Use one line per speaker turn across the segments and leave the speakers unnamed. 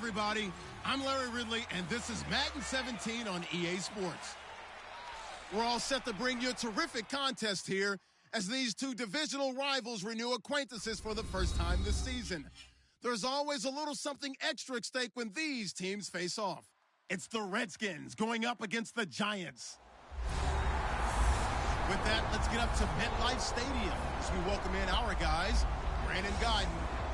everybody. I'm Larry Ridley, and this is Madden 17 on EA Sports. We're all set to bring you a terrific contest here as these two divisional rivals renew acquaintances for the first time this season. There's always a little something extra at stake when these teams face off. It's the Redskins going up against the Giants. With that, let's get up to MetLife Stadium as we welcome in our guys, Brandon Guyton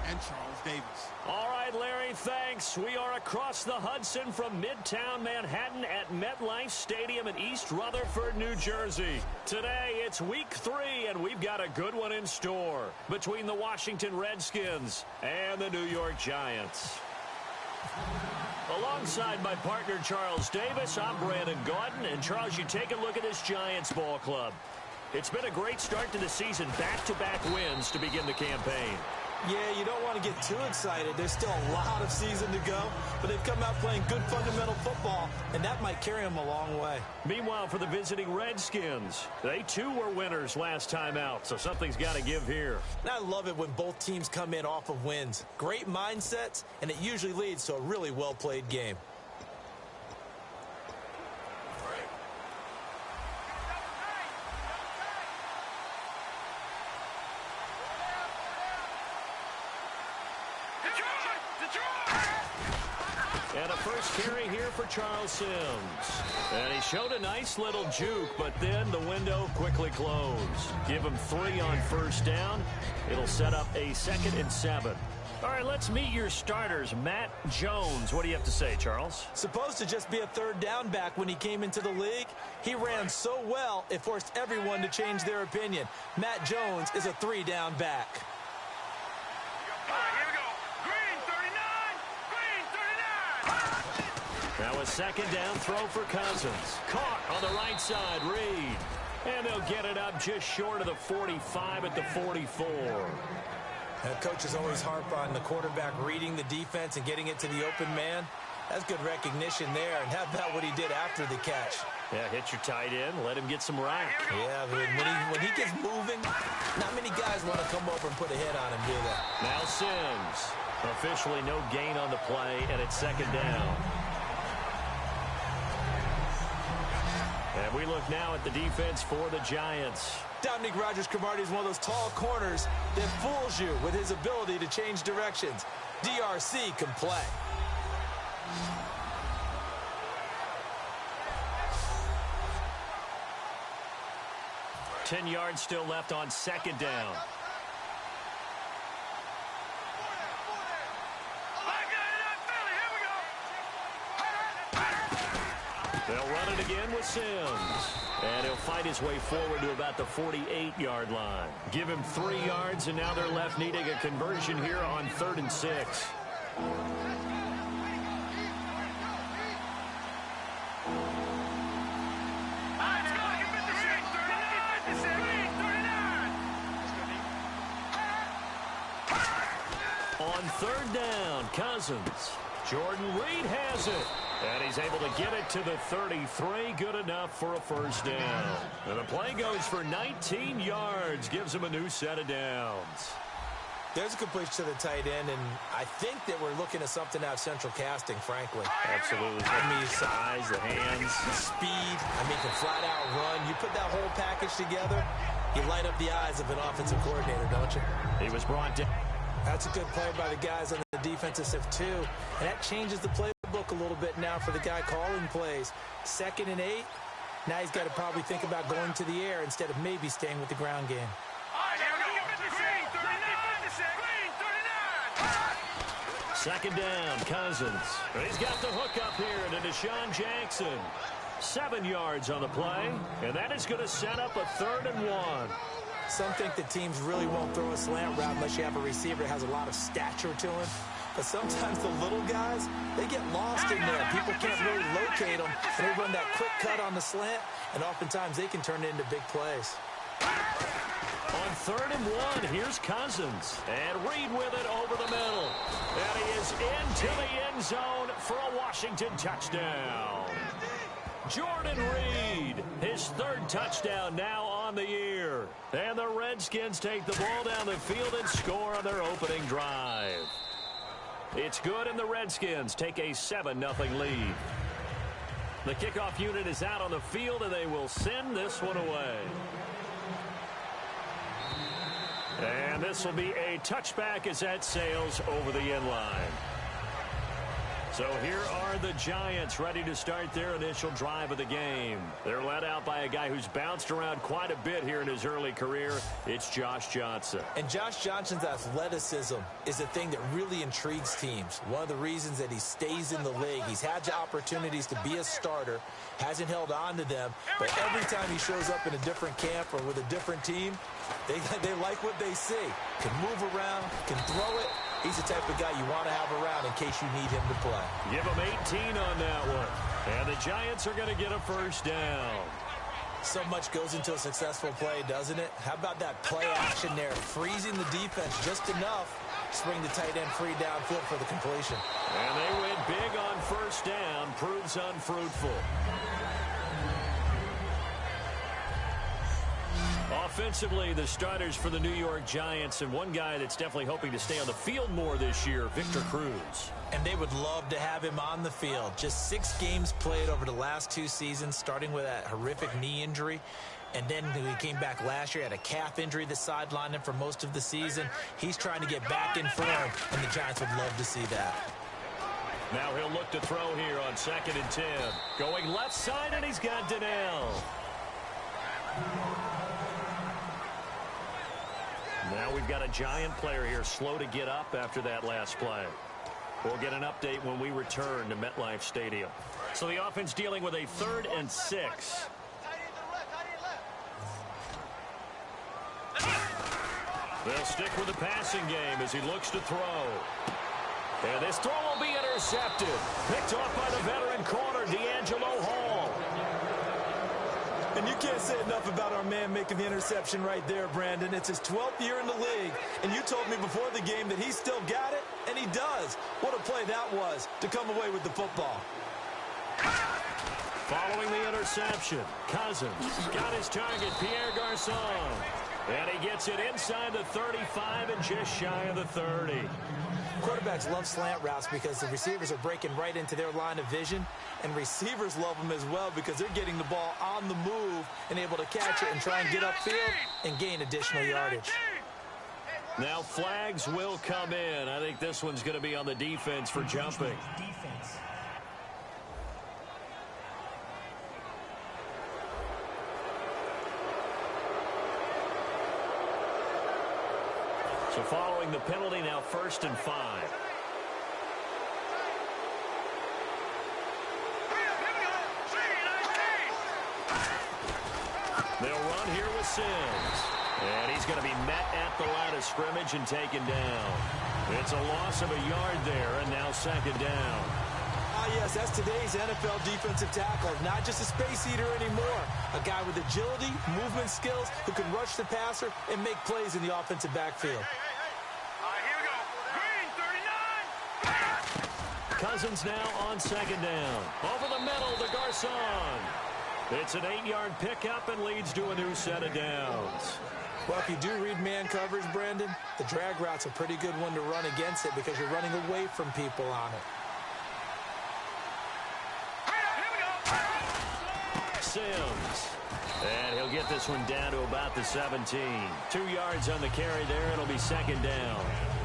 and Charles Davis.
All right, Larry, thanks. We are across the Hudson from Midtown Manhattan at MetLife Stadium in East Rutherford, New Jersey. Today, it's week 3, and we've got a good one in store between the Washington Redskins and the New York Giants. Alongside my partner, Charles Davis, I'm Brandon Guyton. And, Charles, you take a look at this Giants ball club. It's been a great start to the season, back-to-back wins to begin the campaign.
Yeah, you don't want to get too excited. There's still a lot of season to go, but they've come out playing good fundamental football, and that might carry them a long way.
Meanwhile, for the visiting Redskins, they too were winners last time out, so something's got to give here.
And I love it when both teams come in off of wins. Great mindsets, and it usually leads to a really well-played game.
And a first carry here for Charles Sims. And he showed a nice little juke, but then the window quickly closed. Give him 3 on first down. It'll set up a 2nd and 7. All right, let's meet your starters. Matt Jones. What do you have to say, Charles?
Supposed to just be a third down back when he came into the league. He ran so well, it forced everyone to change their opinion. Matt Jones is a 3-down back.
Now a 2nd down throw for Cousins. Caught on the right side, Reed. And they'll get it up just short of the 45 at the 44.
Coaches always harp on the quarterback reading the defense and getting it to the open man. That's good recognition there. And how about what he did after the catch?
Yeah, hit your tight end, let him get some rack.
Yeah, when he gets moving, not many guys want to come over and put a hit on him, do they?
Now Sims. Officially no gain on the play, and it's 2nd down. And we look now at the defense for the Giants.
Dominique Rodgers-Cromartie is one of those tall corners that fools you with his ability to change directions. DRC can play.
Ten yards still left on 2nd down. They'll run it again with Sims. And he'll fight his way forward to about the 48-yard line. Give him 3 yards, and now they're left needing a conversion here on 3rd and 6. On 3rd down, Cousins. Jordan Reed has it. And he's able to get it to the 33. Good enough for a first down. And the play goes for 19 yards. Gives him a new set of downs.
There's a completion to the tight end, and I think that we're looking at something out of central casting, frankly.
Absolutely. I mean, size, the hands,
the speed. I mean, can flat out run. You put that whole package together, you light up the eyes of an offensive coordinator, don't you?
He was brought down.
That's a good play by the guys on the defensive shift, too. And that changes the playbook a little bit now for the guy calling plays. 2nd and 8. Now he's got to probably think about going to the air instead of maybe staying with the ground game.
Second down, Cousins. He's got the hook up here to Deshaun Jackson. 7 yards on the play, and that is going to set up a 3rd and 1.
Some think that teams really won't throw a slant route unless you have a receiver that has a lot of stature to him. But sometimes the little guys, they get lost in there. People can't really locate them. And they run that quick cut on the slant, and oftentimes they can turn it into big plays.
On 3rd and 1, here's Cousins. And Reed with it over the middle. And he is into the end zone for a Washington touchdown. Jordan Reed, his 3rd touchdown now on the year. And the Redskins take the ball down the field and score on their opening drive. It's good, and the Redskins take a 7-0 lead. The kickoff unit is out on the field, and they will send this one away. And this will be a touchback as that sails over the end line. So here are the Giants ready to start their initial drive of the game. They're led out by a guy who's bounced around quite a bit here in his early career. It's Josh Johnson.
And Josh Johnson's athleticism is a thing that really intrigues teams. One of the reasons that he stays in the league, he's had the opportunities to be a starter, hasn't held on to them, but every time he shows up in a different camp or with a different team, they like what they see. Can move around, can throw it. He's the type of guy you want to have around in case you need him to play.
Give him 18 on that one. And the Giants are going to get a first down.
So much goes into a successful play, doesn't it? How about that play action there, freezing the defense just enough to bring the tight end free downfield for the completion.
And they went big on first down, proves unfruitful. Offensively, the starters for the New York Giants, and one guy that's definitely hoping to stay on the field more this year, Victor Cruz.
And they would love to have him on the field. Just 6 games played over the last 2 seasons, starting with that horrific knee injury. And then when he came back last year, had a calf injury that sidelined him for most of the season. He's trying to get back in form, and the Giants would love to see that.
Now he'll look to throw here on 2nd and 10. Going left side, and he's got Donnell. Now we've got a Giant player here slow to get up after that last play. We'll get an update when we return to MetLife Stadium. So the offense dealing with a 3rd and 6. They'll stick with the passing game as he looks to throw. And this throw will be intercepted. Picked off by the veteran corner, D'Angelo Hall.
And you can't say enough about our man making the interception right there, Brandon. It's his 12th year in the league, and you told me before the game that he still got it, and he does. What a play that was to come away with the football.
Following the interception, Cousins got his target, Pierre Garçon. And he gets it inside the 35 and just shy of the 30.
Quarterbacks love slant routes because the receivers are breaking right into their line of vision, and receivers love them as well because they're getting the ball on the move and able to catch it and try and get upfield and gain additional yardage.
Now flags will come in. I think this one's going to be on the defense for jumping. So following the penalty, now 1st and 5. They'll run here with Sims. And he's going to be met at the line of scrimmage and taken down. It's a loss of a yard there, and now 2nd down.
Yes, that's today's NFL defensive tackle. Not just a space eater anymore. A guy with agility, movement skills, who can rush the passer and make plays in the offensive backfield.
Here we go. Green, 39.
Cousins now on 2nd down. Over the middle to Garçon. It's an 8-yard pickup and leads to a new set of downs.
Well, if you do read man coverage, Brandon, the drag route's a pretty good one to run against it because you're running away from people on it.
Sims. And he'll get this one down to about the 17. 2 yards on the carry there. It'll be 2nd down.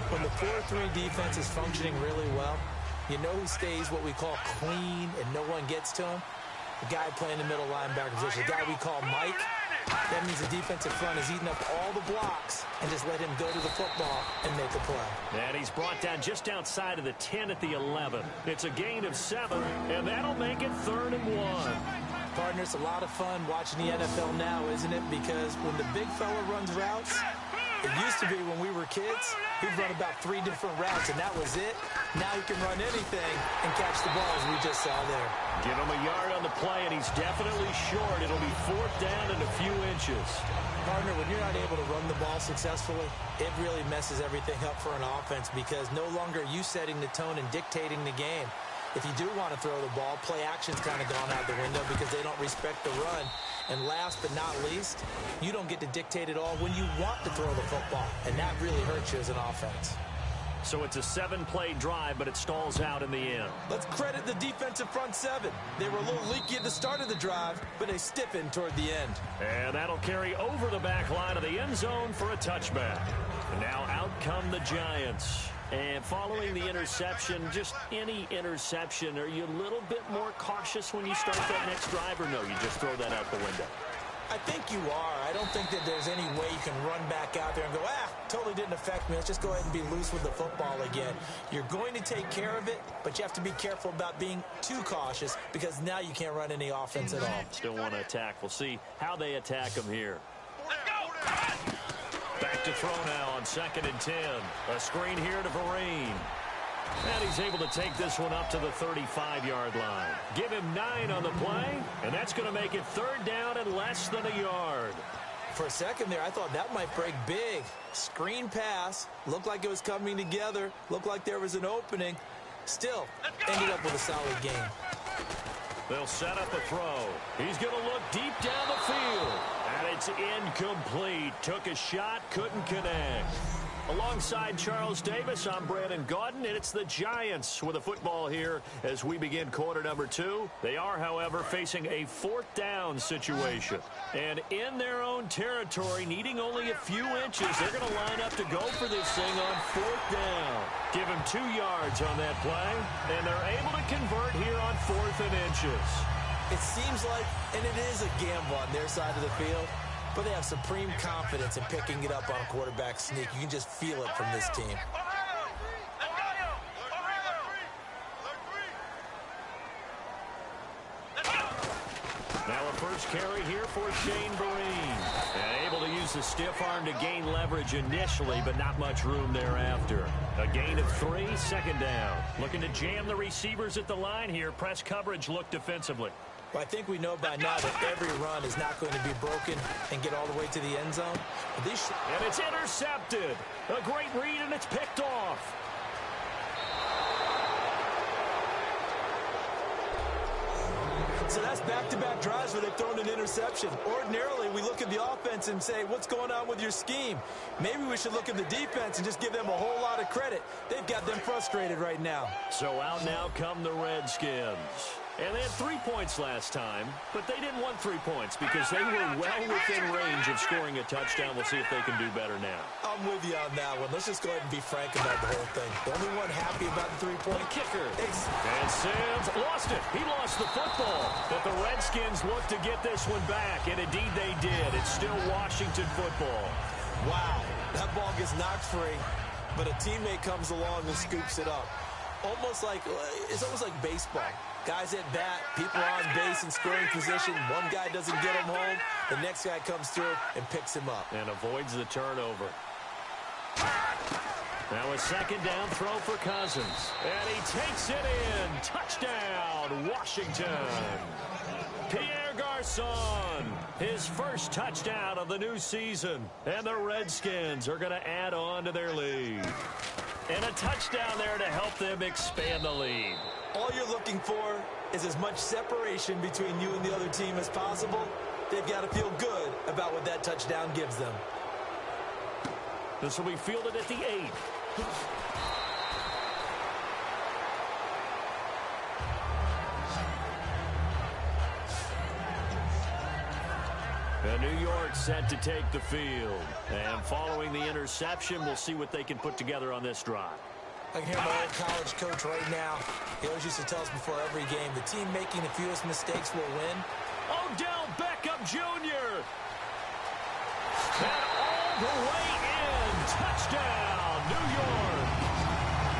When the 4-3 defense is functioning really well, you know who stays what we call clean and no one gets to him? The guy playing the middle linebacker position, the guy we call Mike. That means the defensive front is eating up all the blocks and just let him go to the football and make a play.
And he's brought down just outside of the 10 at the 11. It's a gain of 7, and that'll make it 3rd and 1.
Partner, it's a lot of fun watching the NFL now, isn't it? Because when the big fella runs routes, it used to be when we were kids, he'd run about 3 different routes, and that was it. Now he can run anything and catch the ball, as we just saw there.
Give him a yard on the play, and he's definitely short. It'll be 4th down and a few inches.
Partner, when you're not able to run the ball successfully, it really messes everything up for an offense because no longer are you setting the tone and dictating the game. If you do want to throw the ball, play action's kind of gone out the window because they don't respect the run. And last but not least, you don't get to dictate it all when you want to throw the football, and that really hurts you as an offense.
So it's a 7-play drive, but it stalls out in the end.
Let's credit the defensive front seven. They were a little leaky at the start of the drive, but they stiffened toward the end.
And that'll carry over the back line of the end zone for a touchback. And now out come the Giants. And following the interception, just any interception, are you a little bit more cautious when you start that next drive, or no, you just throw that out the window?
I think you are. I don't think that there's any way you can run back out there and go, totally didn't affect me. Let's just go ahead and be loose with the football again. You're going to take care of it, but you have to be careful about being too cautious because now you can't run any offense at all.
Still want to attack. We'll see how they attack them here. Back to throw now on 2nd and 10. A screen here to Vereen. And he's able to take this one up to the 35-yard line. Give him 9 on the play, and that's going to make it 3rd down and less than a yard.
For a second there, I thought that might break big. Screen pass. Looked like it was coming together. Looked like there was an opening. Still, ended up with a solid game.
They'll set up a throw. He's going to look deep down the field. And it's incomplete. Took a shot, couldn't connect. Alongside Charles Davis, I'm Brandon Gaudin, and it's the Giants with a football here as we begin quarter number 2. They are, however, facing a 4th down situation. And in their own territory, needing only a few inches, they're going to line up to go for this thing on 4th down. Give him 2 yards on that play, and they're able to convert here on 4th and inches.
It seems like, and it is a gamble on their side of the field, but they have supreme confidence in picking it up on a quarterback sneak. You can just feel it from this team.
Now a first carry here for Shane Vereen. And able to use the stiff arm to gain leverage initially, but not much room thereafter. A gain of 3, 2nd down. Looking to jam the receivers at the line here. Press coverage look defensively.
Well, I think we know by now that every run is not going to be broken and get all the way to the end zone.
And it's intercepted. A great read, and it's picked off.
So that's back-to-back drives where they've thrown an interception. Ordinarily, we look at the offense and say, what's going on with your scheme? Maybe we should look at the defense and just give them a whole lot of credit. They've got them frustrated right now.
So out now come the Redskins. And they had 3 points last time, but they didn't want 3 points because they were well within range of scoring a touchdown. We'll see if they can do better now.
I'm with you on that one. Let's just go ahead and be frank about the whole thing. The only one happy about the 3-point
kicker. And Sims lost it. He lost the football. But the Redskins look to get this one back, and indeed they did. It's still Washington football.
Wow, that ball gets knocked free, but a teammate comes along and scoops it up. It's almost like baseball. Guys at bat, people are on base in scoring position. One guy doesn't get him home. The next guy comes through and picks him up.
And avoids the turnover. Now a 2nd down throw for Cousins. And he takes it in. Touchdown, Washington. Pierre Garçon, his first touchdown of the new season. And the Redskins are going to add on to their lead. And a touchdown there to help them expand the lead.
All you're looking for is as much separation between you and the other team as possible. They've got to feel good about what that touchdown gives them.
This will be fielded at the 8. And New York set to take the field. And following the interception, we'll see what they can put together on this drive.
I can hear my old college coach right now. He always used to tell us before every game, the team making the fewest mistakes will win.
Odell Beckham Jr. And all the way in. Touchdown, New York.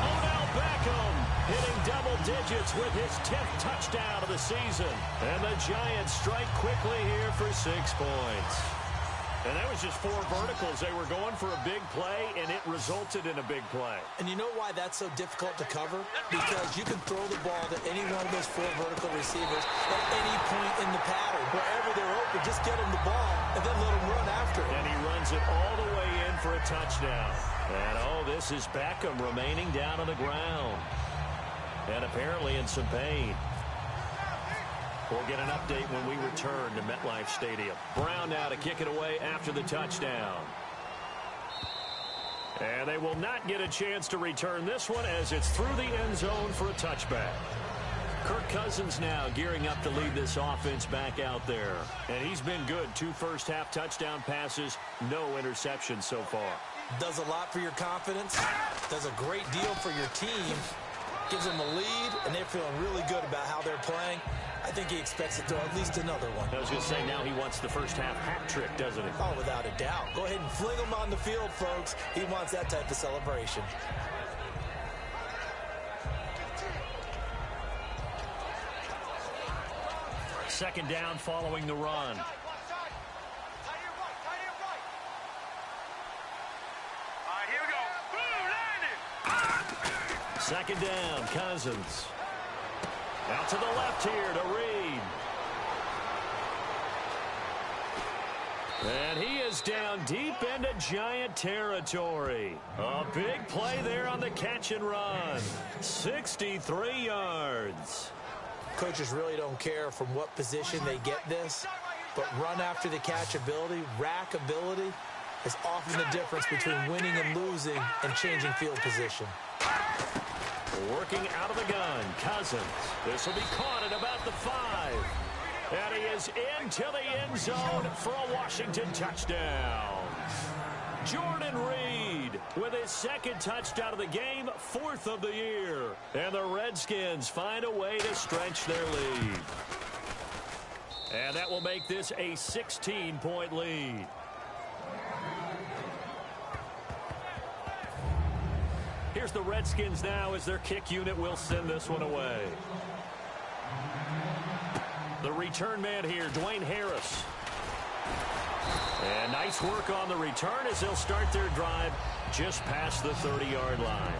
Odell Beckham hitting double digits with his 10th touchdown of the season. And the Giants strike quickly here for 6 points. And that was just 4 verticals. They were going for a big play, and it resulted in a big play.
And you know why that's so difficult to cover? Because you can throw the ball to any one of those 4 vertical receivers at any point in the pattern. Wherever they're open, just get them the ball and then let them run after it.
And he runs it all the way in for a touchdown. And, this is Beckham remaining down on the ground. And apparently in some pain. We'll get an update when we return to MetLife Stadium. Brown now to kick it away after the touchdown. And they will not get a chance to return this one as it's through the end zone for a touchback. Kirk Cousins now gearing up to lead this offense back out there. And he's been good. 2 first-half touchdown passes, no interceptions so far.
Does a lot for your confidence. Does a great deal for your team. Gives them a lead, and they're feeling really good about how they're playing. I think he expects to throw at least another one.
I was going to say, now he wants the first-half hat trick, doesn't he?
Oh, without a doubt. Go ahead and fling him on the field, folks. He wants that type of celebration.
Second down following the run.
Here we go. Landed.
Second down, Cousins. Out to the left here to Reed. And he is down deep into Giant territory. A big play there on the catch and run. 63 yards.
Coaches really don't care from what position they get this, but run after the catch ability, rack ability, is often the difference between winning and losing and changing field position.
Working out of the gun, Cousins. This will be caught at about the 5. And he is into the end zone for a Washington touchdown. Jordan Reed with his second touchdown of the game, 4th of the year. And the Redskins find a way to stretch their lead. And that will make this a 16-point lead. Here's the Redskins now as their kick unit will send this one away. The return man here, Dwayne Harris. And nice work on the return as they'll start their drive just past the 30-yard line.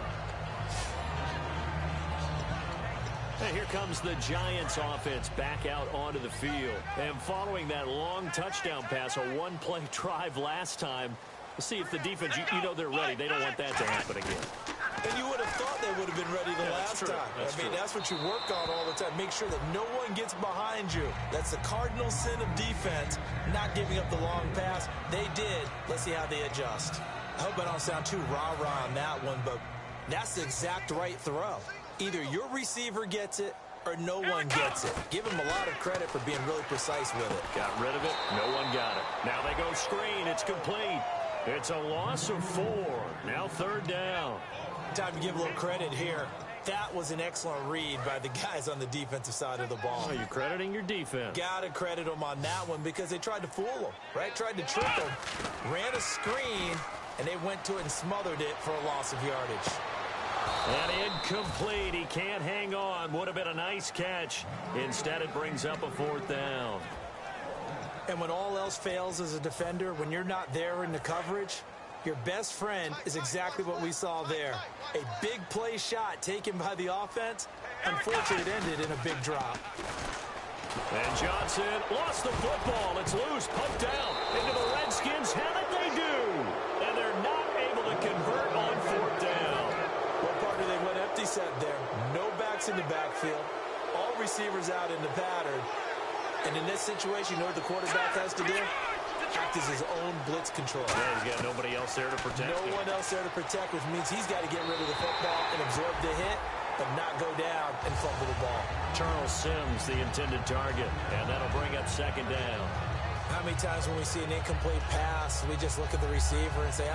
And here comes the Giants offense back out onto the field. And following that long touchdown pass, a one-play drive last time, we'll see if the defense, you know they're ready. They don't want that to happen again.
And you would have thought they would have been ready the last time. That's what you work on all the time. Make sure that no one gets behind you. That's the cardinal sin of defense, not giving up the long pass. They did. Let's see how they adjust. I hope I don't sound too rah-rah on that one, but that's the exact right throw. Either your receiver gets it or no one gets it. Give him a lot of credit for being really precise with it.
Got rid of it. No one got it. Now they go screen. It's complete. It's a loss of 4. Now 3rd down.
Time to give a little credit here. That was an excellent read by the guys on the defensive side of the ball.
Oh, you're crediting your defense.
Got to credit them on that one because they tried to fool them, right? Tried to trick them, ran a screen, and they went to it and smothered it for a loss of yardage.
And incomplete. He can't hang on. Would have been a nice catch. Instead, it brings up a 4th down.
And when all else fails as a defender, when you're not there in the coverage, your best friend is exactly what we saw there. A big play shot taken by the offense. Unfortunately, it ended in a big drop.
And Johnson lost the football. It's loose, poked down into the Redskins. How did they do? And they're not able to convert on 4th down.
Well, partner, they went empty set there. No backs in the backfield. All receivers out in the pattern. And in this situation, you know what the quarterback has to do? Act as his own blitz control.
Yeah, he's got nobody else there to protect him.
No one else there to protect, which means he's got to get rid of the football and absorb the hit, but not go down and fumble the ball.
Charles Sims, the intended target, and that'll bring up 2nd down.
How many times when we see an incomplete pass, we just look at the receiver and say,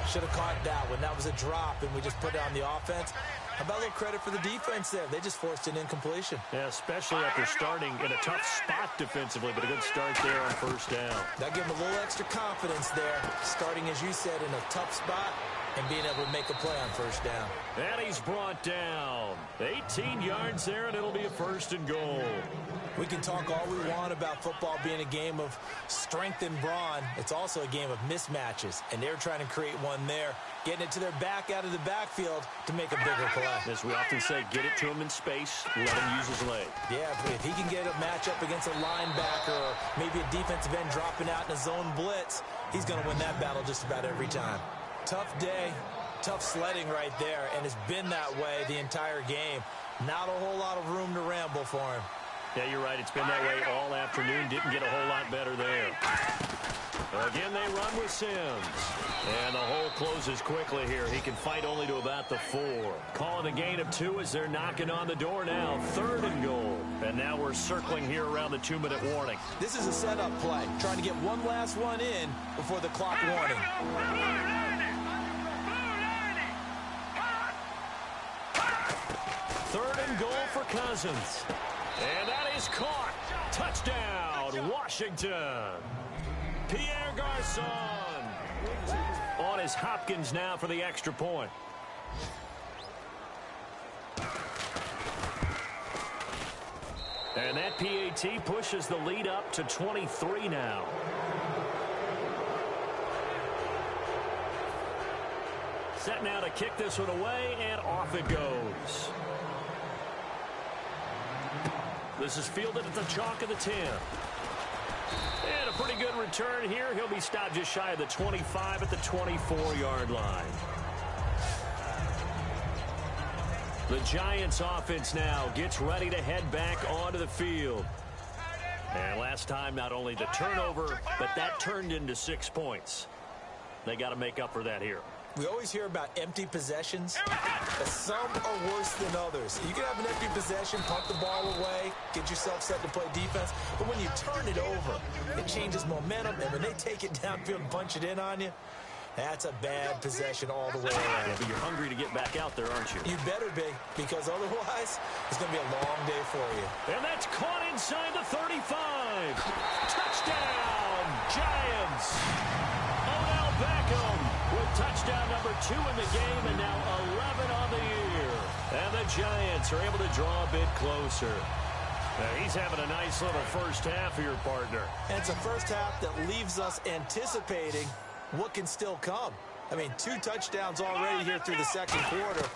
should have caught that one. That was a drop, and we just put it on the offense. How about a little credit for the defense there? They just forced an incompletion.
Yeah, especially after starting in a tough spot defensively, but a good start there on 1st down.
That gave them a little extra confidence there, starting, as you said, in a tough spot and being able to make a play on 1st down.
And he's brought down. 18 yards there, and it'll be a 1st and goal.
We can talk all we want about football being a game of strength and brawn. It's also a game of mismatches, and they're trying to create one there, getting it to their back out of the backfield to make a bigger play.
As we often say, get it to him in space, let him use his leg.
Yeah, if he can get a matchup against a linebacker or maybe a defensive end dropping out in a zone blitz, he's going to win that battle just about every time. Tough day, tough sledding right there, and it's been that way the entire game. Not a whole lot of room to ramble for him.
Yeah, you're right. It's been that way all afternoon. Didn't get a whole lot better there. Again, they run with Sims. And the hole closes quickly here. He can fight only to about the 4. Calling a gain of 2 as they're knocking on the door now. 3rd and goal. And now we're circling here around the 2-minute warning.
This is a setup play, trying to get one last one in before the clock warning.
3rd and goal for Cousins. And that is caught. Touchdown, Washington. Pierre Garçon on his Hopkins now for the extra point. And that PAT pushes the lead up to 23 now. Set now to kick this one away, and off it goes. This is fielded at the chalk of the 10. And a pretty good return here. He'll be stopped just shy of the 25 at the 24-yard line. The Giants offense now gets ready to head back onto the field. And last time, not only the turnover, but that turned into 6 points. They got to make up for that here.
We always hear about empty possessions, but some are worse than others. You can have an empty possession, pump the ball away, get yourself set to play defense, but when you turn it over, it changes momentum, and when they take it downfield and punch it in on you, that's a bad possession all the way around.
Yeah, but you're hungry to get back out there, aren't you?
You better be, because otherwise, it's going to be a long day for you.
And that's caught inside the 35. Touchdown, Giants. Odell Beckham with touchdown number 2 in the game, and now 11 on the year. And the Giants are able to draw a bit closer. Now he's having a nice little first half here, partner.
And it's a first half that leaves us anticipating what can still come. I mean, 2 touchdowns already here through the second quarter.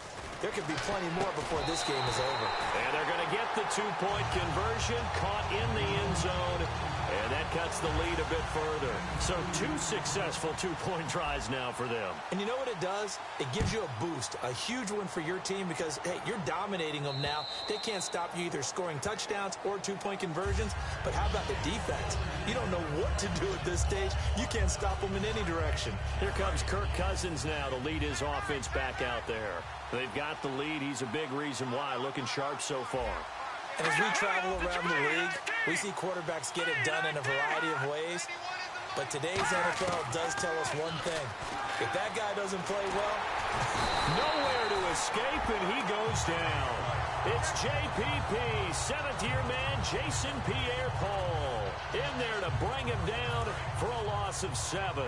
There could be plenty more before this game is over.
And they're going to get the 2-point conversion, caught in the end zone, and that cuts the lead a bit further. So 2 successful 2-point tries now for them.
And you know what it does? It gives you a boost, a huge one for your team because, hey, you're dominating them now. They can't stop you either scoring touchdowns or 2-point conversions. But how about the defense? You don't know what to do at this stage. You can't stop them in any direction.
Here comes Kirk Cousins now to lead his offense back out there. They've got the lead. He's a big reason why. Looking sharp so far.
And as we travel around the league, we see quarterbacks get it done in a variety of ways. But today's NFL does tell us one thing. If that guy doesn't play well,
nowhere to escape, and he goes down. It's JPP, 7th-year man Jason Pierre-Paul in there to bring him down for a loss of 7.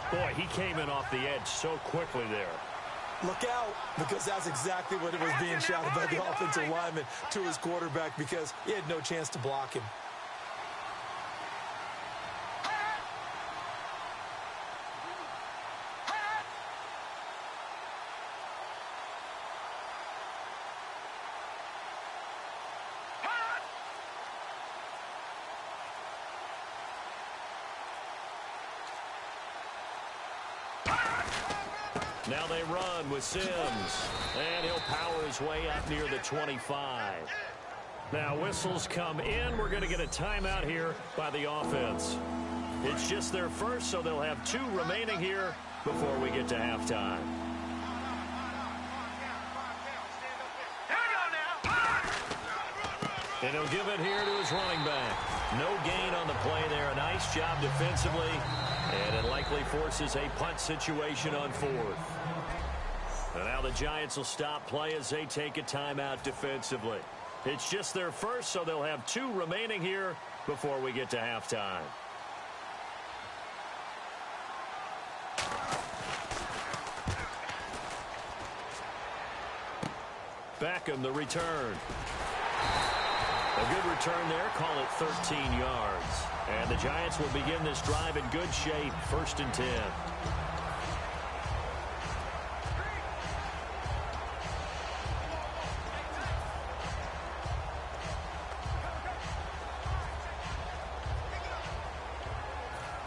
Boy, he came in off the edge so quickly there.
Look out, because that's exactly what it was being shouted by the offensive lineman to his quarterback because he had no chance to block him.
Now they run with Sims, and he'll power his way up near the 25. Now whistles come in. We're going to get a timeout here by the offense. It's just their first, so they'll have 2 remaining here before we get to halftime. And he'll give it here to his running back. No gain on the play there. A nice job defensively. And it likely forces a punt situation on 4th. And now the Giants will stop play as they take a timeout defensively. It's just their first, so they'll have 2 remaining here before we get to halftime. Beckham, the return. A good return there. Call it 13 yards. And the Giants will begin this drive in good shape. 1st and 10.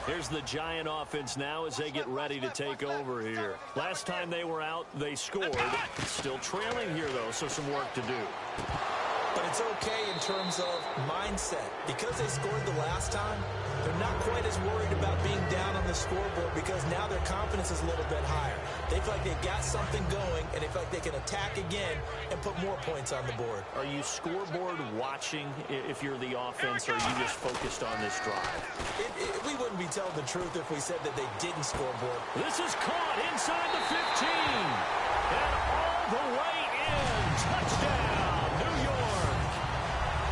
Here's the Giant offense now as they get ready to take over here. Last time they were out, they scored. Still trailing here, though, so some work to do.
but it's okay in terms of mindset. Because they scored the last time, they're not quite as worried about being down on the scoreboard because now their confidence is a little bit higher. They feel like they've got something going, and they feel like they can attack again and put more points on the board.
Are you scoreboard watching if you're the offense, or are you just focused on this drive?
We wouldn't be telling the truth if we said that they didn't scoreboard.
This is caught inside the 15. And all the way in. Touchdown, New York.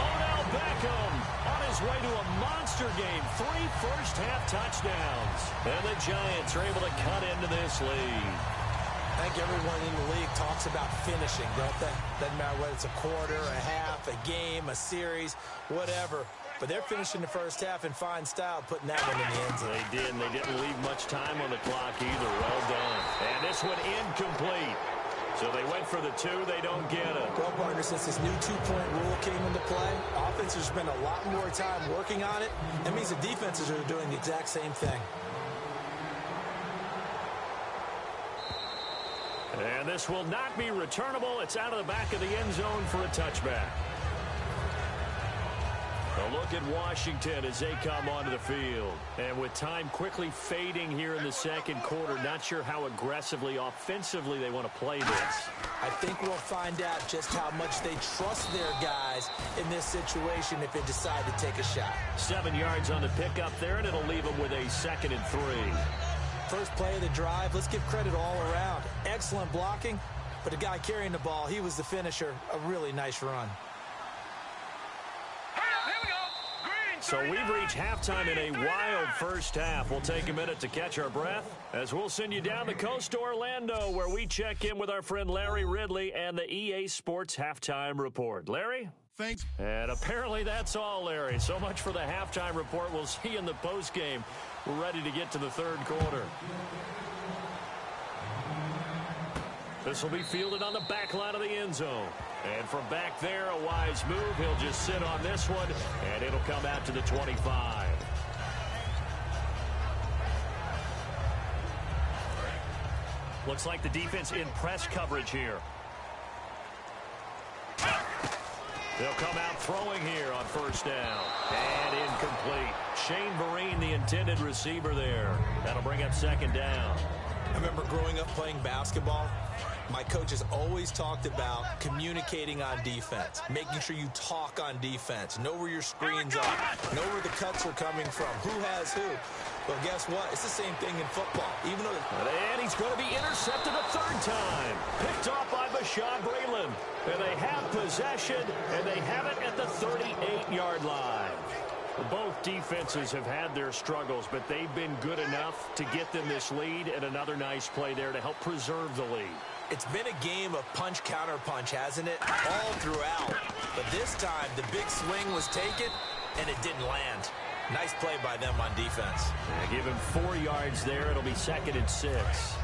Odell Beckham on his way to a monster game. 3 first-half touchdowns. And the Giants are able to cut into this lead.
I think everyone in the league talks about finishing, don't they? Doesn't matter whether it's a quarter, a half, a game, a series, whatever. But they're finishing the first half in fine style, putting that one in the end zone.
They did, and they didn't leave much time on the clock either. Well done. And this one incomplete. So they went for the 2. They don't get it.
Well, partner, since this new 2-point rule came into play, offenses spend a lot more time working on it. That means the defenses are doing the exact same thing.
And this will not be returnable. It's out of the back of the end zone for a touchback. A look at Washington as they come onto the field. And with time quickly fading here in the second quarter, not sure how aggressively, offensively they want to play this.
I think we'll find out just how much they trust their guys in this situation if they decide to take a shot.
7 yards on the pickup there, and it'll leave them with a 2nd and 3.
First play of the drive, let's give credit all around. Excellent blocking, but the guy carrying the ball, he was the finisher. A really nice run.
So we've reached halftime in a wild first half. We'll take a minute to catch our breath as we'll send you down the coast to Orlando, where we check in with our friend Larry Ridley and the EA Sports Halftime Report. Larry?
Thanks.
And apparently that's all, Larry. So much for the halftime report. We'll see you in the postgame. We're ready to get to the third quarter. This will be fielded on the back line of the end zone. And from back there, a wise move. He'll just sit on this one, and it'll come out to the 25. Looks like the defense in press coverage here. They'll come out throwing here on first down. And incomplete. Shane Vereen, the intended receiver there. That'll bring up 2nd down.
I remember growing up playing basketball. My coaches always talked about communicating on defense, making sure you talk on defense, know where your screens are, know where the cuts are coming from, who has who. Well, guess what? It's the same thing in football. Even though
and he's going to be intercepted a 3rd time. Picked off by Bashaud Breeland. And they have possession, and they have it at the 38-yard line. Both defenses have had their struggles, but they've been good enough to get them this lead, and another nice play there to help preserve the lead.
It's been a game of punch-counter-punch, hasn't it? All throughout. But this time, the big swing was taken, and it didn't land. Nice play by them on defense.
Yeah, give him 4 yards there. It'll be 2nd and 6.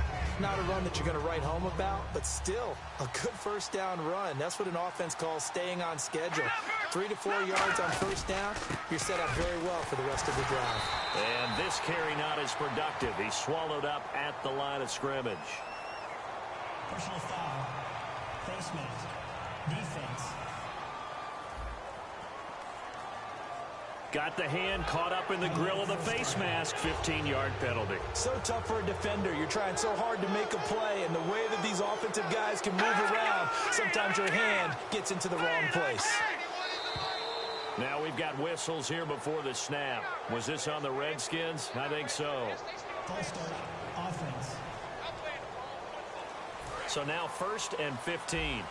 Not a run that you're going to write home about, but still a good first down run. That's what an offense calls staying on schedule. 3 to 4 yards on first down, you're set up very well for the rest of the drive.
And this carry not as productive. He's swallowed up at the line of scrimmage.
Personal foul, face mask, defense.
Got the hand caught up in the grill of the face mask. 15-yard penalty.
So tough for a defender. You're trying so hard to make a play, and the way that these offensive guys can move around, sometimes your hand gets into the wrong place.
Now we've got whistles here before the snap. Was this on the Redskins? I think so.
False start, offense.
So now 1st and 15.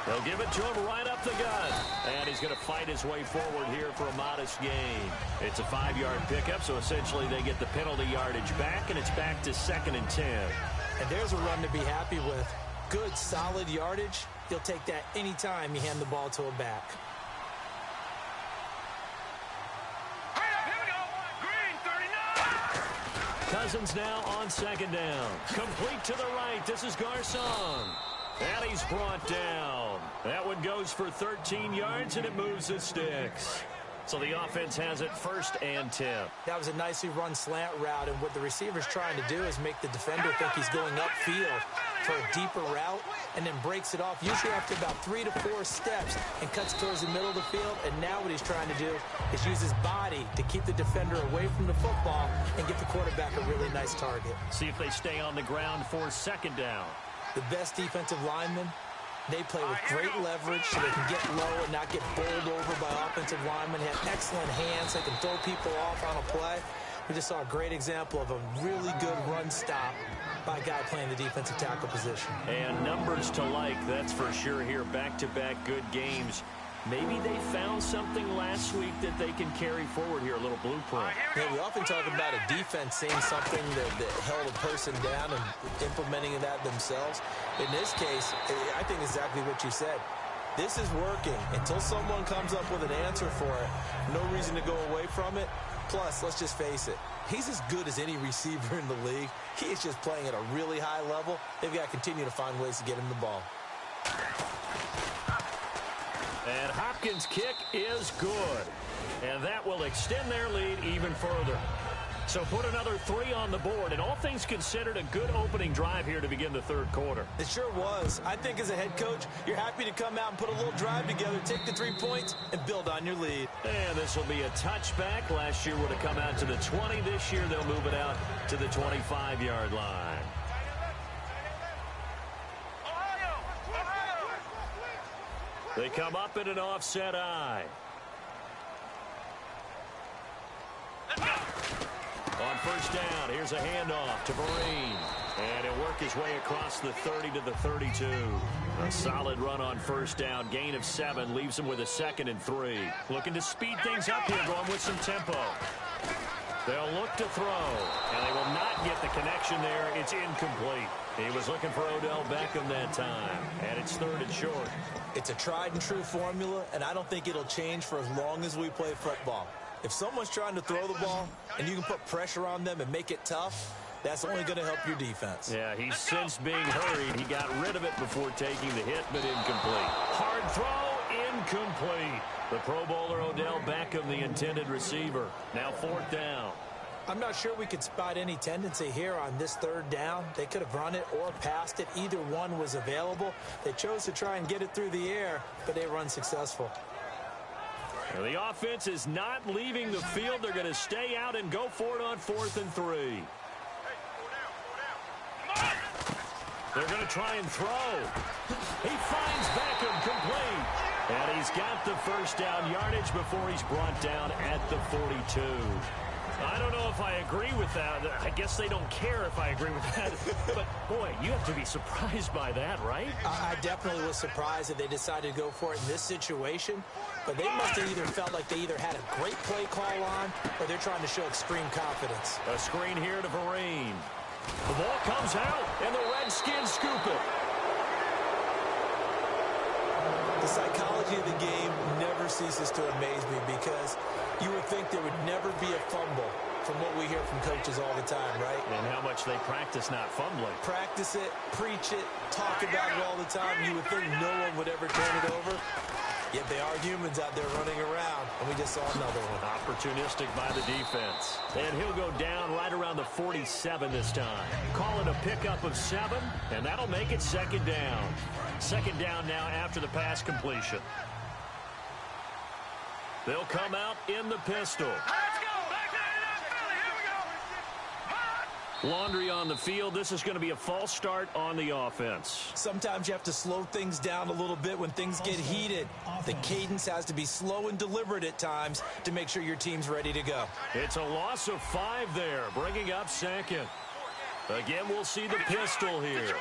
They'll give it to him right up the gut. And he's going to fight his way forward here for a modest gain. It's a 5-yard pickup, so essentially they get the penalty yardage back, and it's back to 2nd and 10.
And there's a run to be happy with. Good, solid yardage. You'll take that anytime you hand the ball to a back.
Cousins now on 2nd down. Complete to the right. This is Garcon. And he's brought down. That one goes for 13 yards, and it moves the sticks. So the offense has it 1st and 10.
That was a nicely run slant route, and what the receiver's trying to do is make the defender think he's going upfield for a deeper route, and then breaks it off, usually after about 3 to 4 steps, and cuts towards the middle of the field. And now what he's trying to do is use his body to keep the defender away from the football and get the quarterback a really nice target.
See if they stay on the ground for 2nd down.
The best defensive linemen, they play with great leverage so they can get low and not get bowled over by offensive linemen. They have excellent hands. They can throw people off on a play. We just saw a great example of a really good run stop by a guy playing the defensive tackle position.
And numbers to like, that's for sure here. Back-to-back good games. Maybe they found something last week that they can carry forward here, a little blueprint.
Yeah, we often talk about a defense saying something that held a person down and implementing that themselves. In this case, I think exactly what you said. This is working. Until someone comes up with an answer for it, no reason to go away from it. Plus, let's just face it, he's as good as any receiver in the league. He is just playing at a really high level. They've got to continue to find ways to get him the ball.
And Hopkins' kick is good. And that will extend their lead even further. So put another 3 on the board, and all things considered, a good opening drive here to begin the 3rd quarter.
It sure was. I think as a head coach, you're happy to come out and put a little drive together, take the 3 points, and build on your lead.
And this will be a touchback. Last year would have come out to the 20. This year they'll move it out to the 25-yard line. They come up in an offset eye. On 1st down, here's a handoff to Vereen. And he'll work his way across the 30 to the 32. A solid run on 1st down. Gain of 7 leaves him with a 2nd and 3. Looking to speed things up here, going with some tempo. They'll look to throw, and they will not get the connection there. It's incomplete. He was looking for Odell Beckham that time, and it's 3rd and short.
It's a tried-and-true formula, and I don't think it'll change for as long as we play football. If someone's trying to throw the ball, and you can put pressure on them and make it tough, that's only going to help your defense.
Yeah, he's since being hurried. He got rid of it before taking the hit, but incomplete. Hard throw, incomplete. The Pro Bowler Odell Beckham, the intended receiver. Now 4th down.
I'm not sure we could spot any tendency here on this 3rd down. They could have run it or passed it. Either one was available. They chose to try and get it through the air, but they were unsuccessful.
Well, the offense is not leaving the field. They're going to stay out and go for it on 4th and 3. They're going to try and throw. He finds Beckham complete. And he's got the 1st down yardage before he's brought down at the 42. I don't know if I agree with that. I guess they don't care if I agree with that. But, boy, you have to be surprised by that, right?
I definitely was surprised that they decided to go for it in this situation. But they must have either felt like they either had a great play call on or they're trying to show extreme confidence.
A screen here to Vereen. The ball comes out, and the Redskins scoop it.
The psychology of the game never ceases to amaze me because you would think there would never be a fumble from what we hear from coaches all the time, right?
And how much they practice not fumbling.
Practice it, preach it, talk about it all the time. You would think no one would ever turn it over. Yet they are humans out there running around, and we just saw another one.
Opportunistic by the defense. And he'll go down right around the 47 this time. Call it a pickup of 7, and that'll make it 2nd down. 2nd down now after the pass completion. They'll come out in the pistol. Laundry on the field. This is going to be a false start on the offense.
Sometimes you have to slow things down a little bit when things get heated. The cadence has to be slow and deliberate at times to make sure your team's ready to go.
It's a loss of 5 there, bringing up 2nd. Again, we'll see the pistol here.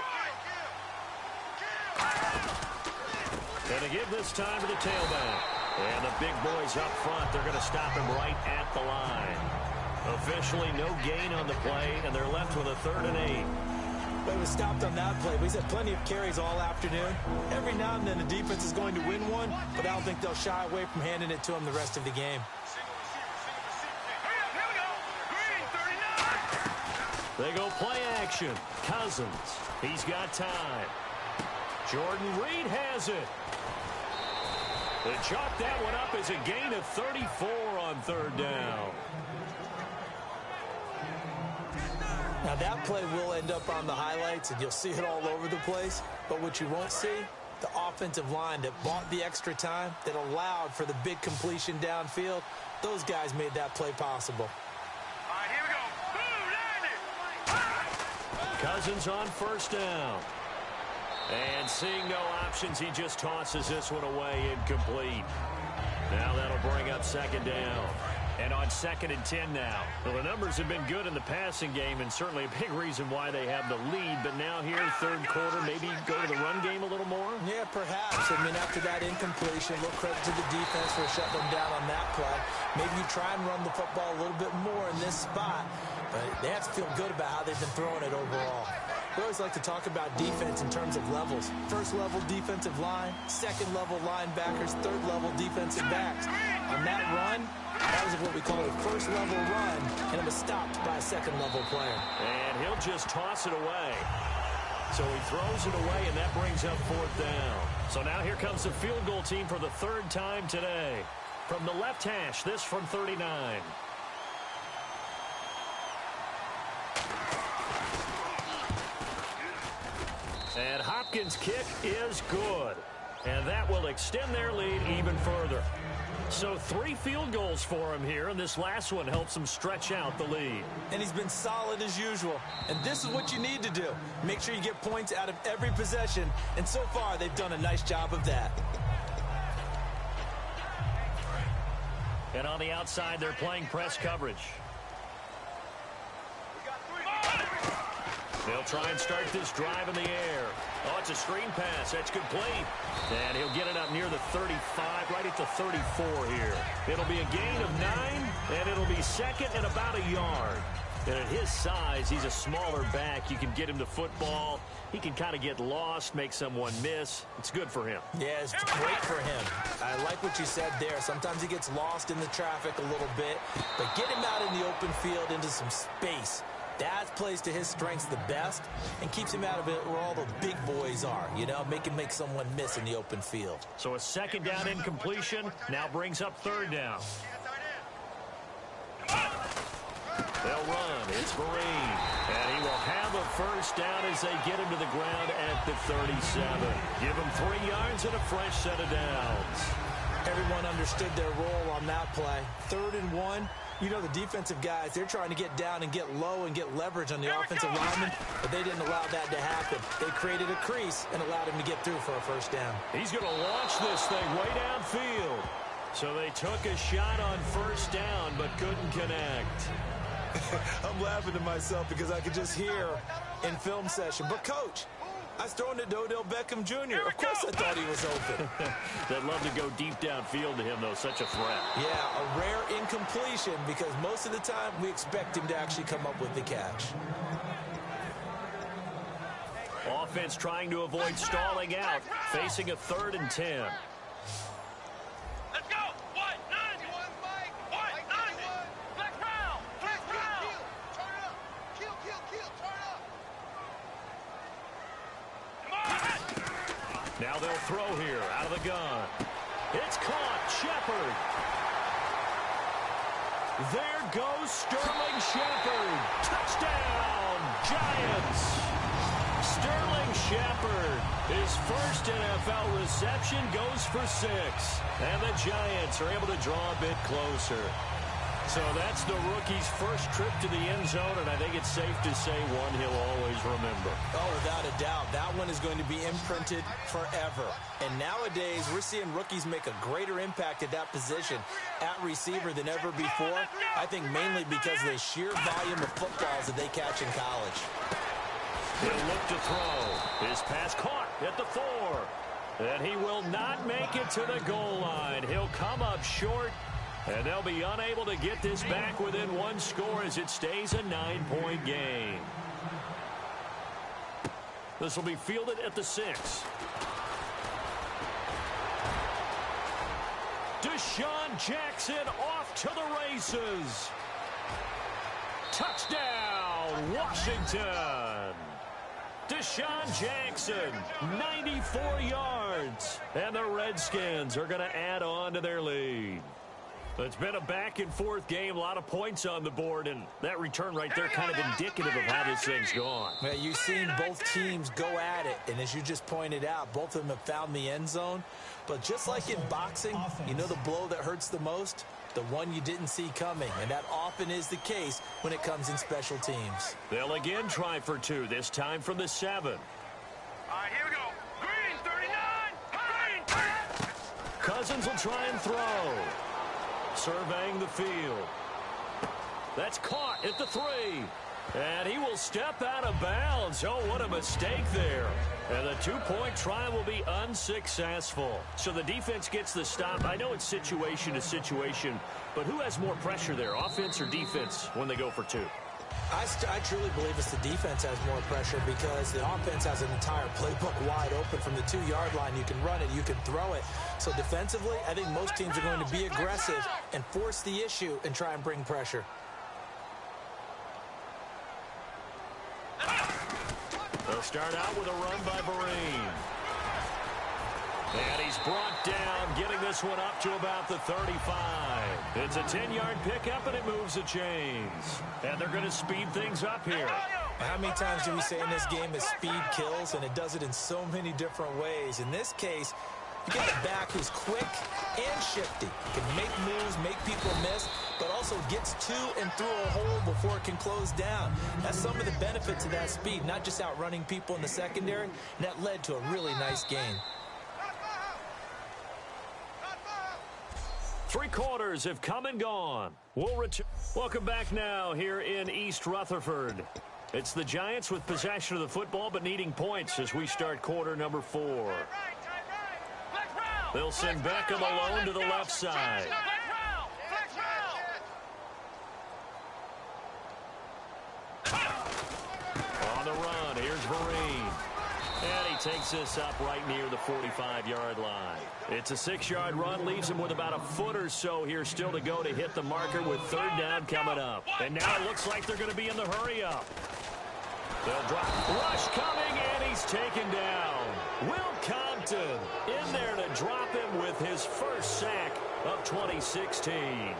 And to give this time to the tailback. And the big boys up front, they're going to stop him right at the line. Officially no gain on the play, and they're left with a 3rd and 8.
But it was stopped on that play. He's had plenty of carries all afternoon. Every now and then the defense is going to win one, but I don't think they'll shy away from handing it to him the rest of the game.
They go play action. Cousins. He's got time. Jordan Reed has it. They chalk that one up as a gain of 34 on third down.
Now that play will end up on the highlights, and you'll see it all over the place. But what you won't see, the offensive line that bought the extra time, that allowed for the big completion downfield, those guys made that play possible.
All right, here we go. Boom, landed.
Cousins on first down. And seeing no options, he just tosses this one away incomplete. Now that'll bring up second down. And on 2nd and 10 now. Well, the numbers have been good in the passing game, and certainly a big reason why they have the lead. But now here, third quarter, maybe go to the run game a little more?
Yeah, perhaps. I mean, after that incompletion, a little credit to the defense for shutting them down on that play. Maybe you try and run the football a little bit more in this spot. But they have to feel good about how they've been throwing it overall. We always like to talk about defense in terms of levels. First level defensive line, second level linebackers, third level defensive backs. On that run, that was what we call a first level run, and it was stopped by a second level player.
And he'll just toss it away. So he throws it away, and that brings up fourth down. So now here comes the field goal team for the third time today. From the left hash, this from 39. And Hopkins' kick is good. And that will extend their lead even further. So 3 field goals for him here, and this last one helps him stretch out the lead.
And he's been solid as usual. And this is what you need to do. Make sure you get points out of every possession. And so far, they've done a nice job of that.
And on the outside, they're playing press coverage. They'll try and start this drive in the air. Oh, it's a screen pass. That's complete. And he'll get it up near the 35, right at the 34 here. It'll be a gain of 9, and it'll be second and about a yard. And at his size, he's a smaller back. You can get him to football. He can kind of get lost, make someone miss. It's good for him.
Yeah, it's great for him. I like what you said there. Sometimes he gets lost in the traffic a little bit. But get him out in the open field into some space. That plays to his strengths the best and keeps him out of it where all the big boys are, you know, make someone miss in the open field.
So a second down incompletion now brings up third down. They'll run. It's Marine. And he will have a first down as they get him to the ground at the 37. Give him 3 yards and a fresh set of downs.
Everyone understood their role on that play. 3rd and 1. You know, the defensive guys, they're trying to get down and get low and get leverage on the offensive lineman, but they didn't allow that to happen. They created a crease and allowed him to get through for a first down.
He's going to launch this thing way downfield. So they took a shot on first down, but couldn't connect.
I'm laughing to myself because I could just hear in film session, but coach, I was throwing to Odell Beckham Jr. Of course I thought he was open.
They'd love to go deep downfield to him, though. Such a threat.
Yeah, a rare incompletion because most of the time we expect him to actually come up with the catch.
Offense trying to avoid stalling out, facing a 3rd and 10.
Let's go. What? 90. What? 90. Flex round. Flex round.
Turn it up. Kill, turn up.
Now they'll throw here out of the gun. It's caught. Shepard. There goes Sterling Shepard. Touchdown, Giants. Sterling Shepard, his first NFL reception, goes for 6. And the Giants are able to draw a bit closer. So that's the rookie's first trip to the end zone, and I think it's safe to say one he'll always remember.
Oh, without a doubt. That one is going to be imprinted forever. And nowadays, we're seeing rookies make a greater impact at that position at receiver than ever before. I think mainly because of the sheer volume of footballs that they catch in college.
He'll look to throw. His pass caught at the 4. And he will not make it to the goal line. He'll come up short. And they'll be unable to get this back within 1 score as it stays a 9-point game. This will be fielded at the 6. Deshaun Jackson off to the races. Touchdown, Washington. Deshaun Jackson, 94 yards. And the Redskins are going to add on to their lead. It's been a back-and-forth game, a lot of points on the board, and that return right there kind of indicative of how this thing's gone.
Yeah, you've seen both teams go at it, and as you just pointed out, both of them have found the end zone. But just like in boxing, you know the blow that hurts the most? The one you didn't see coming, and that often is the case when it comes in special teams.
They'll again try for two, this time from the 7.
All right, here we go. Green, 39. Green.
Cousins will try and throw. Surveying the field. That's caught at the 3. And he will step out of bounds. Oh, what a mistake there. And the two-point try will be unsuccessful. So the defense gets the stop. I know it's situation to situation, but who has more pressure there, offense or defense, when they go for two?
I truly believe it's the defense has more pressure because the offense has an entire playbook wide open from the 2-yard line. You can run it, you can throw it. So defensively, I think most teams are going to be aggressive and force the issue and try and bring pressure.
They'll start out with a run by Vereen. And he's brought down, getting this one up to about the 35. It's a 10-yard pickup, and it moves the chains. And they're going to speed things up here.
How many times do we say in this game that speed kills, and it does it in so many different ways? In this case, you get a back who's quick and shifty. Can make moves, make people miss, but also gets to and through a hole before it can close down. That's some of the benefits of that speed, not just outrunning people in the secondary, and that led to a really nice game.
3 quarters have come and gone. We'll return. Welcome back now here in East Rutherford. It's the Giants with possession of the football but needing points as we start quarter number 4. They'll send Beckham alone to the left side. On the run, here's Vereen. And he takes this up right near the 45-yard line. It's a 6-yard run, leaves him with about a foot or so here still to go to hit the marker with 3rd down coming up. And now it looks like they're going to be in the hurry-up. They'll drop. Rush coming, and he's taken down. Will Compton in there to drop him with his first sack of 2016.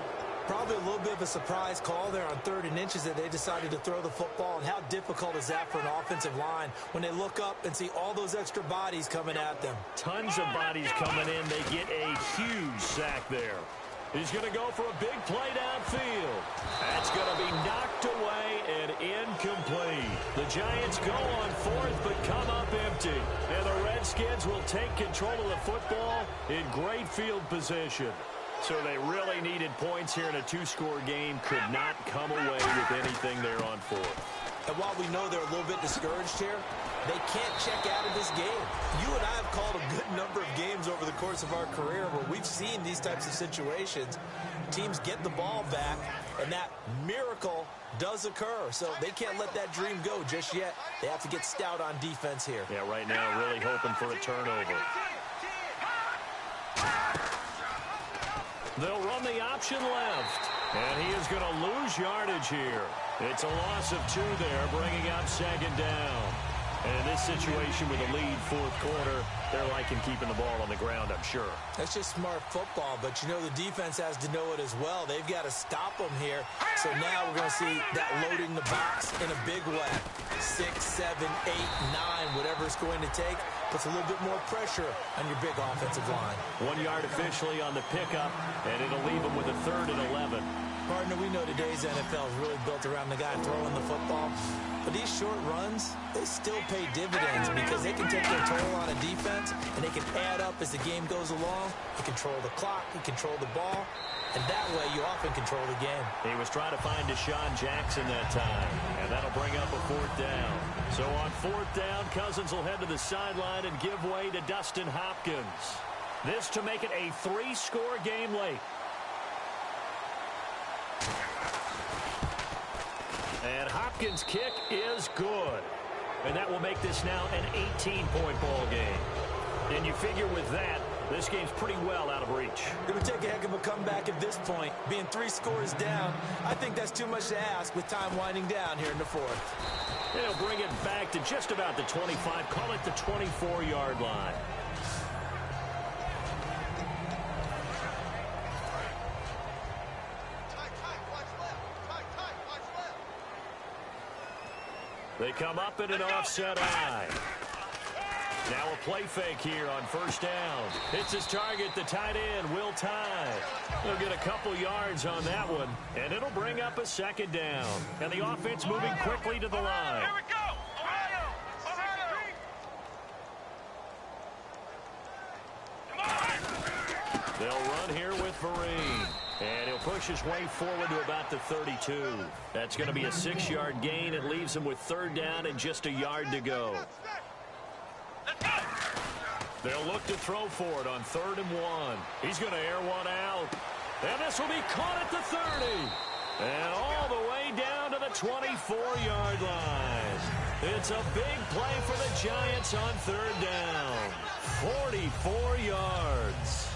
Probably a little bit of a surprise call there on 3rd and inches that they decided to throw the football. And how difficult is that for an offensive line when they look up and see all those extra bodies coming at them?
Tons of bodies coming in. They get a huge sack there. He's going to go for a big play downfield. That's going to be knocked away and incomplete. The Giants go on 4th but come up empty. And the Redskins will take control of the football in great field position. So they really needed points here in a 2-score game. Could not come away with anything there on 4th.
And while we know they're a little bit discouraged here, they can't check out of this game. You and I have called a good number of games over the course of our career where we've seen these types of situations. Teams get the ball back, and that miracle does occur. So they can't let that dream go just yet. They have to get stout on defense here.
Yeah, right now really hoping for a turnover. They'll run the option left. And he is going to lose yardage here. It's a loss of 2 there, bringing up 2nd down. And in this situation with a lead 4th quarter, they're liking keeping the ball on the ground, I'm sure.
That's just smart football, but you know the defense has to know it as well. They've got to stop them here. So now we're going to see that loading the box in a big way. 6, 7, 8, 9, whatever it's going to take, puts a little bit more pressure on your big offensive line.
1 yard officially on the pickup, and it'll leave them with a 3rd and 11.
Partner, we know today's NFL is really built around the guy throwing the football. But these short runs, they still pay dividends because they can take their toll on a defense, and they can add up as the game goes along. You control the clock, you control the ball, and that way you often control the game.
He was trying to find Deshaun Jackson that time, and that'll bring up a 4th down. So on 4th down, Cousins will head to the sideline and give way to Dustin Hopkins. This to make it a 3-score game late. And Hopkins' kick is good. And that will make this now an 18-point ball game. And you figure with that, This game's pretty well out of reach.
It would take a heck of a comeback at this point. Being 3 scores down, I think that's too much to ask with time winding down here in the 4th.
They'll bring it back to just about the 25. Call it the 24-yard line. They come up in an offset eye. Now a play fake here on first down. Hits his target, the tight end, Will Tye. They'll get a couple yards on that one, and it'll bring up a second down. And the offense moving quickly to the line.
Here we go! Ohio! Ohio!
They'll run here with Vereen. And he'll push his way forward to about the 32. That's going to be a 6-yard gain. It leaves him with third down and just a yard to go. They'll look to throw for it on 3rd and 1. He's going to air one out. And this will be caught at the 30. And all the way down to the 24-yard line. It's a big play for the Giants on 3rd down. 44 yards.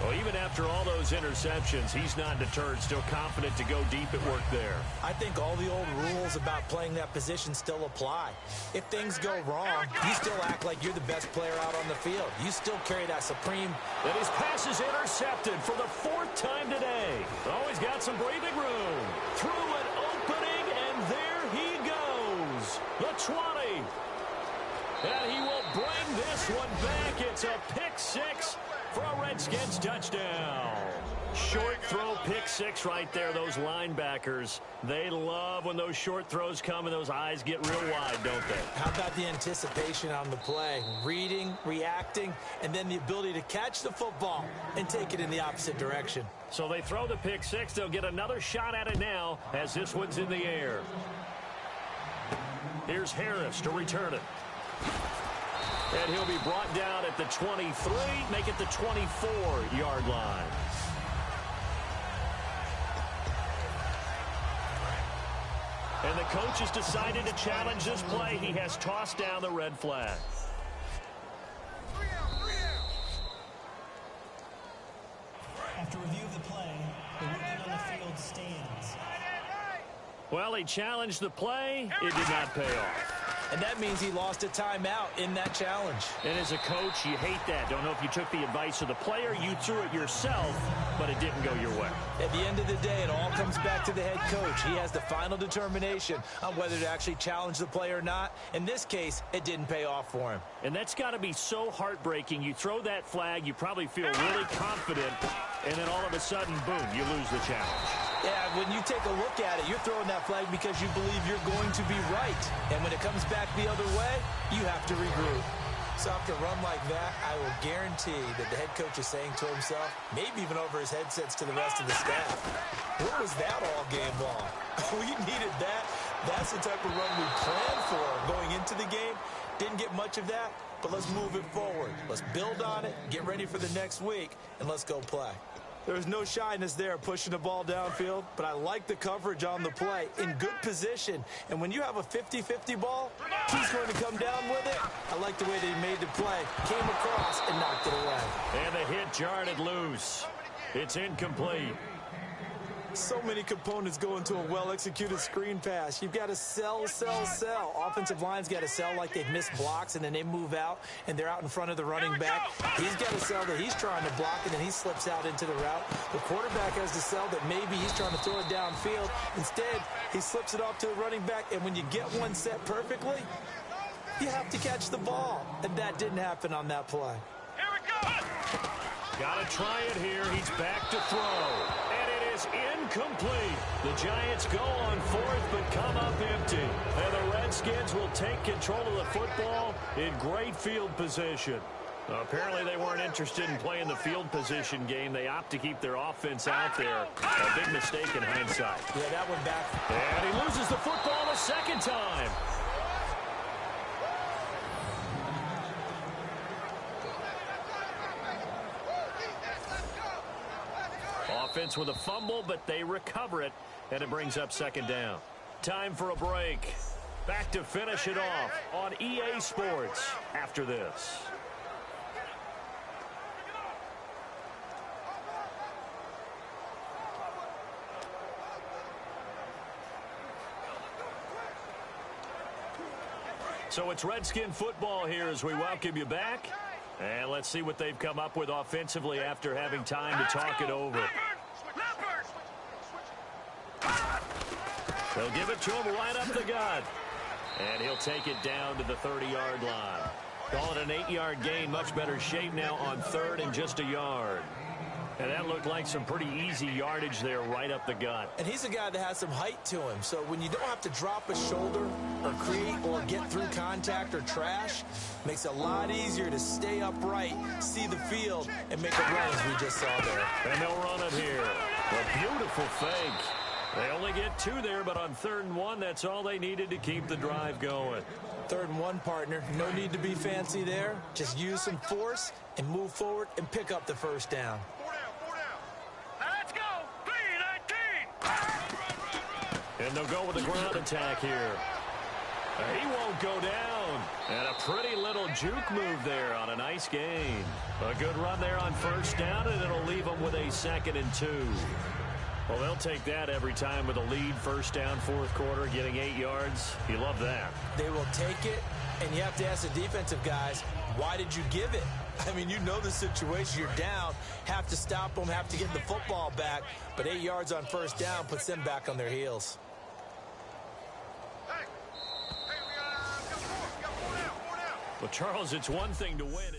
Well, even after all those interceptions, he's not deterred, still confident to go deep at work there.
I think all the old rules about playing that position still apply. If things go wrong, you still act like you're the best player out on the field. You still carry that supreme.
And his pass is intercepted for the 4th time today. Oh, he's got some breathing room. Through an opening, and there he goes. The 20. And he will bring this one back. It's a pick 6. For a Redskins touchdown. Short throw, pick 6 right there. Those linebackers, they love when those short throws come and those eyes get real wide, don't they?
How about the anticipation on the play? Reading, reacting, and then the ability to catch the football and take it in the opposite direction.
So they throw the pick 6. They'll get another shot at it now as this one's in the air. Here's Harris to return it. And he'll be brought down at the 23, make it the 24-yard line. And the coach has decided to challenge this play. He has tossed down the red flag.
After review of the play, the ruling on the field stands.
Well, he challenged the play. It did not pay off.
And that means he lost a timeout in that challenge.
And as a coach, you hate that. Don't know if you took the advice of the player. You threw it yourself, but it didn't go your way.
At the end of the day, it all comes back to the head coach. He has the final determination on whether to actually challenge the play or not. In this case, it didn't pay off for him.
And that's got to be so heartbreaking. You throw that flag, you probably feel really confident, and then all of a sudden, boom, you lose the challenge.
Yeah, when you take a look at it, you're throwing that flag because you believe you're going to be right. And when it comes back the other way, you have to regroup. So after a run like that, I will guarantee that the head coach is saying to himself, maybe even over his headsets to the rest of the staff, what was that all game long? We needed that. That's the type of run we planned for going into the game. Didn't get much of that, but let's move it forward. Let's build on it, get ready for the next week, and let's go play. There's no shyness there pushing the ball downfield, but I like the coverage on the play in good position. And when you have a 50-50 ball, he's going to come down with it. I like the way that he made the play, came across, and knocked it away.
And the hit jarred it loose. It's incomplete.
So many components go into a well-executed screen pass. You've got to sell. Offensive line's got to sell like they've missed blocks, and then they move out, and they're out in front of the running back. He's got to sell that he's trying to block, and then he slips out into the route. The quarterback has to sell that maybe he's trying to throw it downfield. Instead, he slips it off to the running back, and when you get one set perfectly, you have to catch the ball. And that didn't happen on that play.
Here we go!
Got to try it here. He's back to throw. And it is incomplete. The Giants go on 4th, but come up empty. And the Redskins will take control of the football in great field position. Apparently they weren't interested in playing the field position game. They opt to keep their offense out there. A big mistake in hindsight.
Yeah, that went back.
And he loses the football a second time. Offense with a fumble, but they recover it, and it brings up second down. Time for a break. Back to finish it off on EA Sports after this. So it's Redskin football here as we welcome you back. And let's see what they've come up with offensively after having time to talk it over. They'll give it to him right up the gut. And he'll take it down to the 30-yard line. Call it an 8-yard gain. Much better shape now on third and just a yard. And that looked like some pretty easy yardage there right up the gut.
And he's a guy that has some height to him. So when you don't have to drop a shoulder or create or get through contact or trash, makes it a lot easier to stay upright, see the field, and make a run as we just saw there.
And they'll run it here. A beautiful fake. They only get 2 there, but on 3rd and 1, that's all they needed to keep the drive going.
3rd and 1, partner. No need to be fancy there. Just use some force and move forward and pick up the first down.
Let's go. 3-19.
And they'll go with the ground attack here. He won't go down. And a pretty little juke move there on a nice gain. A good run there on first down, and it'll leave them with a 2nd and 2. Well, they'll take that every time with a lead, first down, 4th quarter, getting 8 yards. You love that.
They will take it, and you have to ask the defensive guys, why did you give it? I mean, you know the situation. You're down, have to stop them, have to get the football back. But 8 yards on first down puts them back on their heels.
Well, Charles, it's one thing to win.